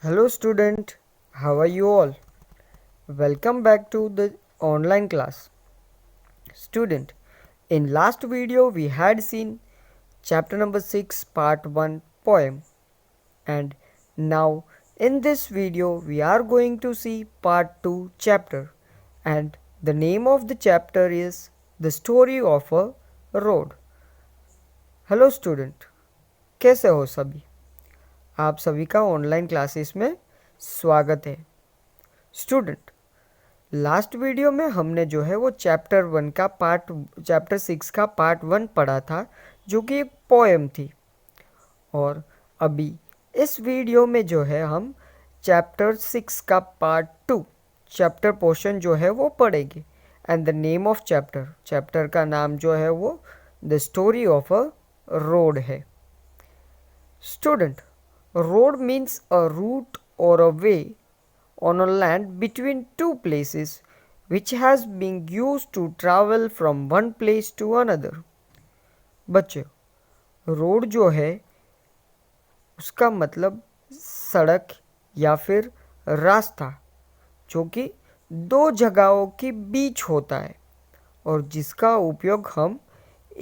Hello student, how are you all? Welcome back to the online class. Student, in last video we had seen chapter number 6 part 1 poem, and now in this video we are going to see part 2 chapter, and the name of the chapter is The Story of a Road. Hello student, कैसे हो सभी? आप सभी का online classes में स्वागत है। Student, last video में हमने जो है वो चैप्टर 6 का पार्ट 1 पढ़ा था, जो कि एक पोएम थी। और अभी इस वीडियो में जो है हम चैप्टर 6 का पार्ट 2 चैप्टर पोर्शन जो है वो पढ़ेंगे। And the name of chapter का नाम जो है वो the story of a road है। Student, road means a route और a way on a land between two places which has been used to travel from one place to another. बच्चों, road जो है उसका मतलब सड़क या फिर रास्ता जो कि दो जगहों के बीच होता है और जिसका उपयोग हम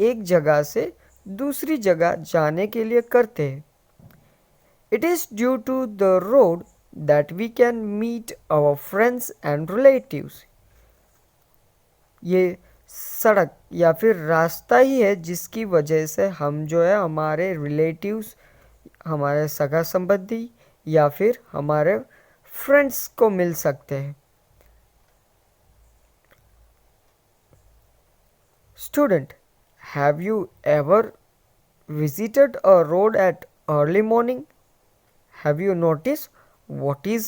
एक जगह से दूसरी जगह जाने के लिए करते हैं। It is due to the road that we can meet our friends and relatives. ये सड़क या फिर रास्ता ही है जिसकी वजह से हम जो है हमारे रिलेटिव्स, हमारे सगा संबंधी या फिर हमारे फ्रेंड्स को मिल सकते हैं। Student, have you ever visited a road at early morning? Have you noticed what is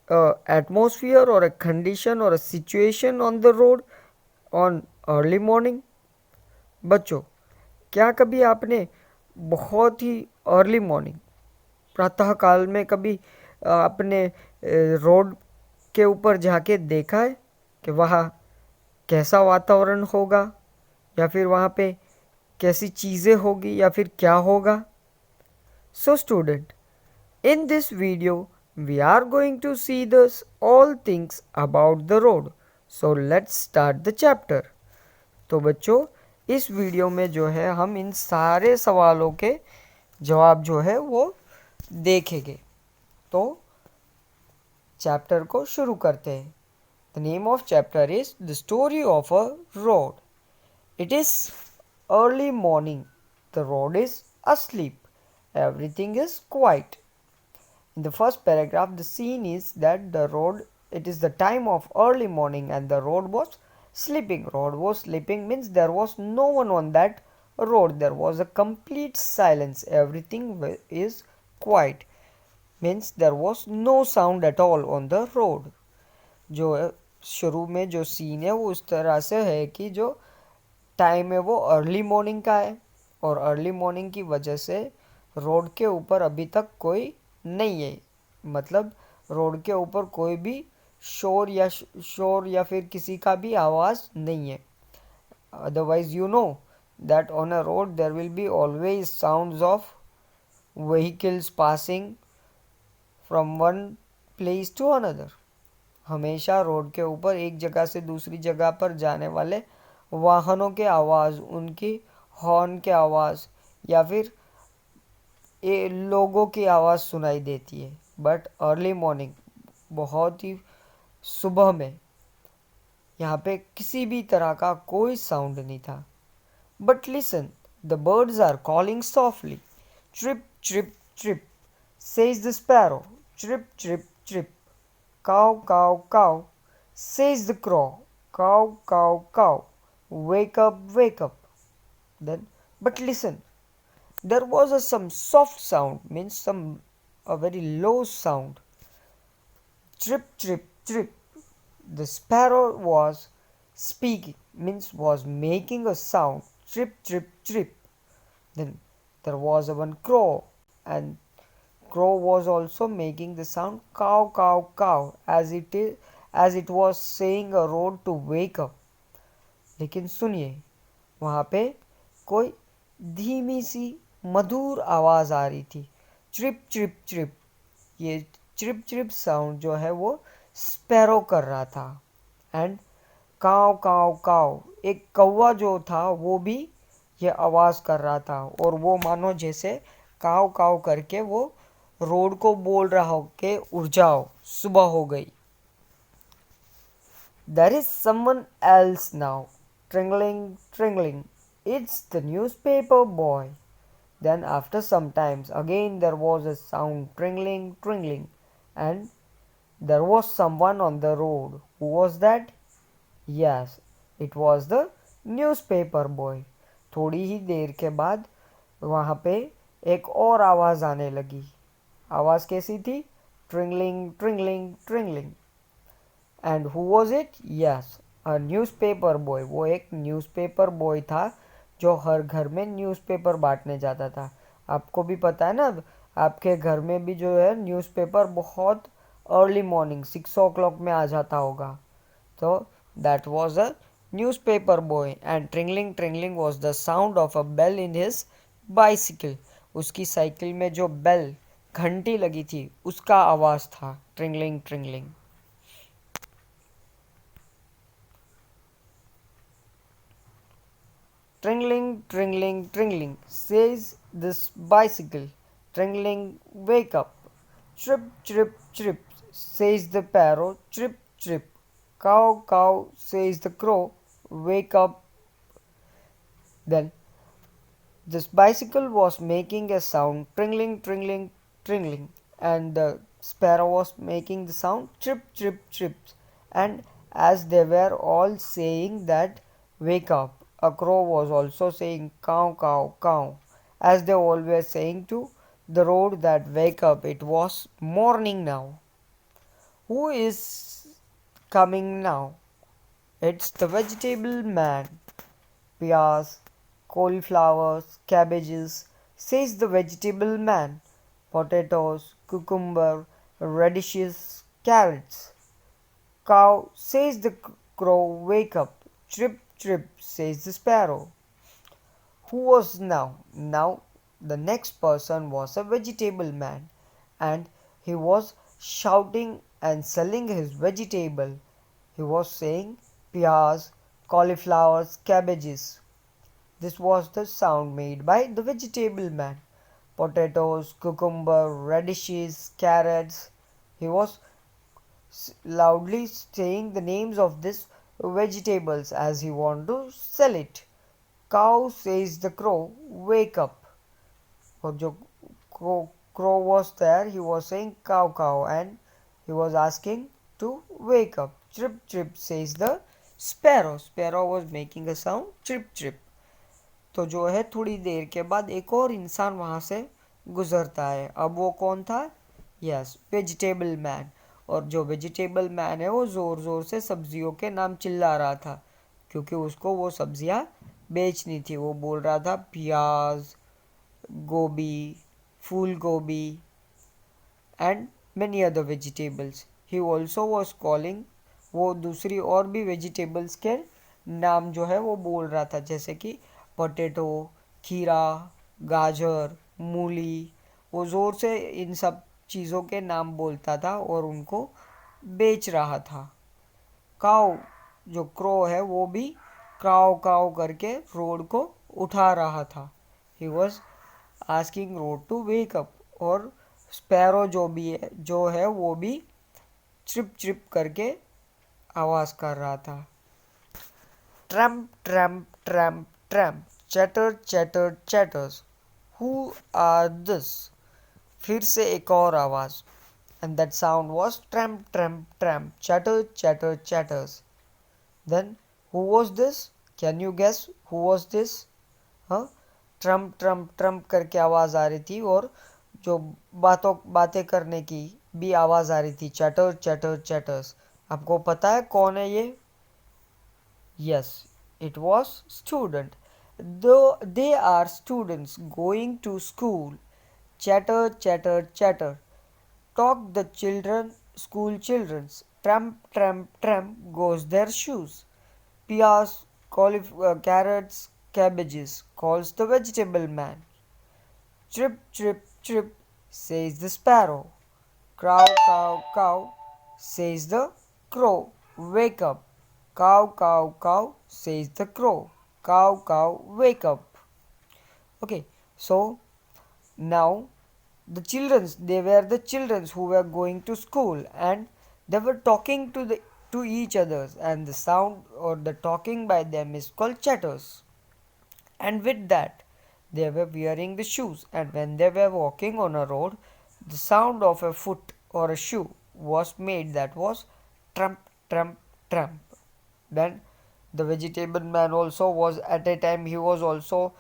a atmosphere or a condition or a situation on the road on early morning? बच्चों, क्या कभी आपने बहुत ही अर्ली मॉर्निंग प्रातः काल में कभी अपने रोड के ऊपर जाके देखा है कि वहाँ कैसा वातावरण होगा या फिर वहाँ पे कैसी चीज़ें होगी या फिर क्या होगा? So student, in this video we are going to see this all things about the road. So let's start the chapter. तो बच्चों, इस वीडियो में जो है हम इन सारे सवालों के जवाब जो है वो देखेंगे। तो चैप्टर को शुरू करते हैं। The name of chapter is The Story of a Road. It is early morning. The road is asleep. Everything is quiet. In the first paragraph, the scene is that it is the time of early morning and the road was sleeping. Road was sleeping means there was no one on that road. There was a complete silence. Everything is quiet. Means there was no sound at all on the road. जो शुरू में जो scene है वो उस तरह से है कि जो टाइम है वो अर्ली मॉर्निंग का है और अर्ली मॉर्निंग की वजह से रोड के ऊपर अभी तक कोई नहीं है। मतलब रोड के ऊपर कोई भी शोर या फिर किसी का भी आवाज़ नहीं है। Otherwise you know that on a road there will be always sounds of vehicles passing from one place to another. हमेशा रोड के ऊपर एक जगह से दूसरी जगह पर जाने वाले वाहनों के आवाज़, उनकी हॉर्न के आवाज़ या फिर लोगों की आवाज़ सुनाई देती है। बट अर्ली मॉर्निंग, बहुत ही सुबह में, यहाँ पे किसी भी तरह का कोई साउंड नहीं था। But listen, the birds are calling softly, trip trip trip says the sparrow, trip trip trip, caw caw caw says the crow, caw caw caw, wake up. Then, but listen, there was some soft sound, means a very low sound. Trip trip trip. The sparrow was speaking, means was making a sound. Trip trip trip. Then there was one crow, and crow was also making the sound cow cow cow, as it was saying a road to wake up. लेकिन सुनिए, वहाँ पे कोई धीमी सी मधुर आवाज़ आ रही थी। Trip trip trip, ये चिप चिप साउंड जो है वो स्पैरो कर रहा था। एंड काव काव काव, एक कौवा जो था वो भी ये आवाज़ कर रहा था, और वो मानो जैसे काव काव करके वो रोड को बोल रहा हो कि उठ जाओ, सुबह हो गई। There is someone else now. Tringling, tringling. It's the newspaper boy. Then, after some times, again there was a sound tringling, tringling, and there was someone on the road. Who was that? Yes, it was the newspaper boy. थोड़ी ही देर के बाद वहाँ पे एक और आवाज़ आने लगी। आवाज़ कैसी थी? ट्रिंगलिंग ट्रिंगलिंग ट्रिंगलिंग। And who was it? Yes, a newspaper boy. वो एक न्यूज़पेपर बॉय था जो हर घर में न्यूज़पेपर बांटने जाता था। आपको भी पता है ना, आपके घर में भी जो है न्यूज़पेपर बहुत अर्ली मॉर्निंग 6 o'clock में आ जाता होगा। तो that was a newspaper boy and tringling tringling was the sound of a bell in his bicycle. उसकी साइकिल में जो बेल घंटी लगी थी उसका आवाज़ था ट्रिंगलिंग ट्रिंगलिंग। Tringling, tringling, tringling, says this bicycle. Tringling, wake up. Chirp, chirp, chirp, says the parrot. Chirp, chirp. Cow, cow, says the crow. Wake up. Then this bicycle was making a sound, tringling, tringling, tringling, and the sparrow was making the sound, chirp, chirp, chirp. And as they were all saying that, wake up, a crow was also saying, cow, cow, cow, as they all were saying to the road that wake up, it was morning now. Who is coming now? It's the vegetable man. Piyaz, cauliflowers, cabbages, says the vegetable man. Potatoes, cucumber, radishes, carrots. Cow, says the crow, wake up. Chirp, chirp, says the sparrow. Who was now? Now, the next person was a vegetable man, and he was shouting and selling his vegetable. He was saying, piyaz, cauliflowers, cabbages. This was the sound made by the vegetable man. Potatoes, cucumber, radishes, carrots. He was loudly saying the names of these vegetables as he wanted to sell it. Cow, says the crow, wake up. और जो crow was there, he was saying cow cow, and he was asking to wake up. Chirp chirp, says the sparrow. Sparrow was making a sound, chirp chirp. तो जो है थोड़ी देर के बाद एक और इंसान वहाँ से गुजरता है। अब वो कौन था? Yes, vegetable man. और जो वेजिटेबल मैन है वो ज़ोर ज़ोर से सब्जियों के नाम चिल्ला रहा था, क्योंकि उसको वो सब्जियाँ बेचनी थी। वो बोल रहा था प्याज, गोभी, फूल गोभी and many other vegetables. He also was calling, वो दूसरी और भी वेजिटेबल्स के नाम जो है वो बोल रहा था, जैसे कि पोटैटो, खीरा, गाजर, मूली। वो ज़ोर से इन सब चीज़ों के नाम बोलता था और उनको बेच रहा था। काव, जो क्रो है वो भी काव काव करके रोड को उठा रहा था। He was asking road to wake up. और स्पैरो जो है वो भी चिप चिप करके आवाज़ कर रहा था। Trump trump trump trump, chatter chatter chatters, who are this? फिर से एक और आवाज़, and that sound was tramp tramp tramp, chatter chatter chatters. Then who was this? Can you guess who was this? हाँ, ट्रम्प ट्रम्प ट्रम्प करके आवाज़ आ रही थी, और जो बातें करने की भी आवाज़ आ रही थी, चैटर चैटर चैटर्स। आपको पता है कौन है ये? Yes, it was student. They are students going to school. Chatter chatter chatter, talk the children, school children's. Tramp, tramp, tramp goes their shoes. Peas, carrots, cabbages, calls the vegetable man. Chirp, chirp, chirp, says the sparrow. Cow, cow, cow, says the crow. Wake up. Cow, cow, cow, says the crow. Cow, cow, wake up. Okay, so now they were the children who were going to school, and they were talking to each others, and the sound or the talking by them is called chatters. And with that, they were wearing the shoes, and when they were walking on a road, the sound of a foot or a shoe was made, that was tramp, tramp, tramp. Then the vegetable man also was, at a time he was also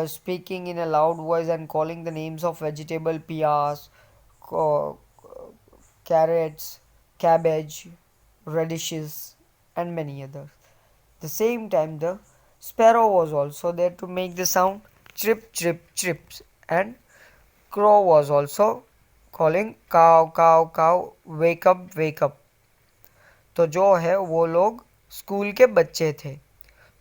speaking in a loud voice and calling the names of vegetable: peas, carrots, cabbage, radishes, and many others. The same time, the sparrow was also there to make the sound chirp, chirp, chirps, and crow was also calling cow, cow, cow, wake up, wake up. तो जो है वो लोग school के बच्चे थे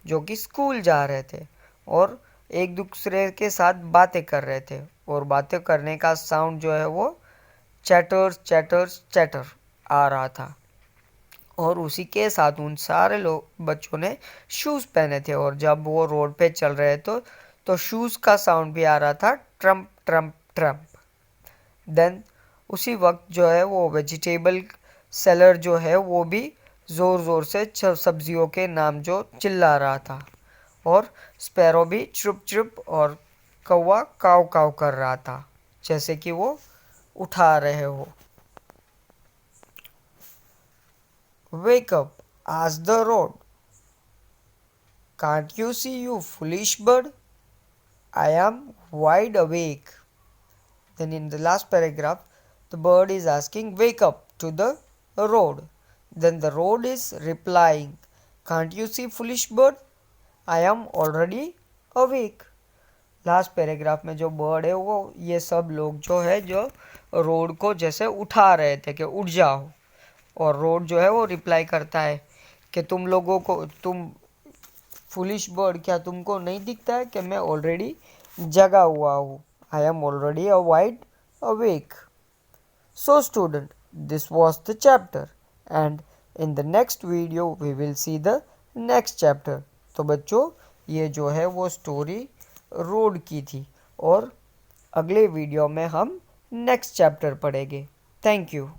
जो कि स्कूल जा रहे थे और एक दूसरे के साथ बातें कर रहे थे, और बातें करने का साउंड जो है वो चैटर चैटर चैटर आ रहा था। और उसी के साथ उन सारे लोग बच्चों ने शूज़ पहने थे, और जब वो रोड पे चल रहे तो शूज़ का साउंड भी आ रहा था, ट्रम्प ट्रम्प ट्रम्प। देन उसी वक्त जो है वो वेजिटेबल सेलर जो है वो भी ज़ोर ज़ोर से सब्जियों के नाम जो चिल्ला रहा था, और स्पैरो भी चुप चुप, और कौवा काव काव कर रहा था जैसे कि वो उठा रहे हो। Wake up, asked the road. Can't you see, you foolish bird? I am wide awake. Then in the last paragraph, the bird is asking, wake up to the road. Then the road is replying, can't you see, foolish bird? I am already awake. Last paragraph में जो bird है वो ये सब लोग जो है जो रोड को जैसे उठा रहे थे कि उठ जाओ, और रोड जो है वो रिप्लाई करता है कि तुम लोगों को, तुम फुलिश बर्ड, क्या तुमको नहीं दिखता है कि मैं ऑलरेडी जगा हुआ हूँ? I am already a wide awake. So student, this was the chapter, and in the next video we will see the next chapter. तो बच्चों, ये जो है वो स्टोरी रोड की थी, और अगले वीडियो में हम नेक्स्ट चैप्टर पढ़ेंगे। Thank you.